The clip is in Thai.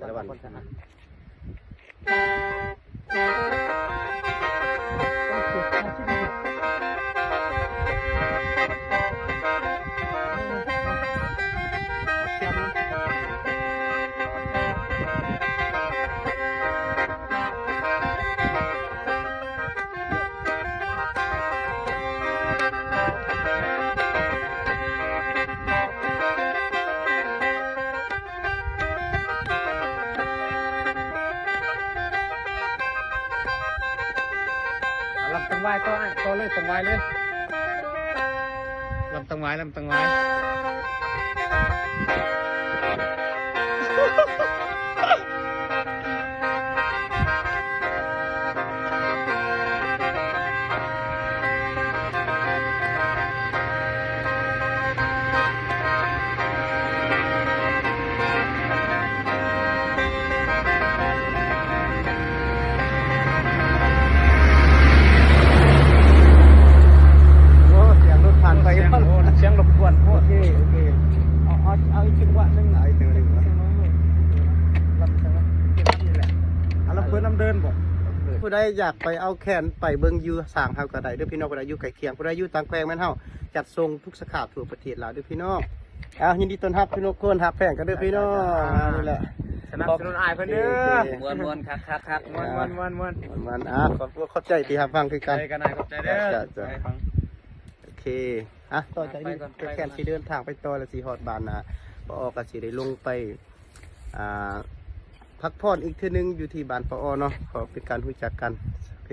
แต่ละวันลำตังไว้ก็เลยตังไว้เลยลำตังไว้ เสียงรบกวนโอเคเอาอีกจังหวะนึงเอาอีกจังหวะนึงลำนี่แหละลำเพื่อนลำเดินบ่ผู้ใดอยากไปเอาแขนไปเบิ่งอยู่สร้างเฮาก็ได้เด้อพี่น้องผู้ใดอยู่ไกลเคียงผู้ใดอยู่ต่างแขวงแม่นเฮาจัดส่งทุกสาขาทั่วประเทศลาวเด้อพี่น้องยินดีต้อนรับพี่น้องคนฮับแพงกันเด้อพี่น้องนี่แหละสนับสนุนอ้ายเพิ่นเด้อม่วนคักม่วนขอบใจที่รับฟังคือกันใจกันหน่อยขอบใจเด้อโอเคต่อจากนี้แค่ที่เดินทางไปต่อและสีหอดบานปอก็สิได้ลงไปพักผ่อนอีกทีนึงอยู่ที่บ้านปอเนาะขอเป็นการรู้จักกันโอเค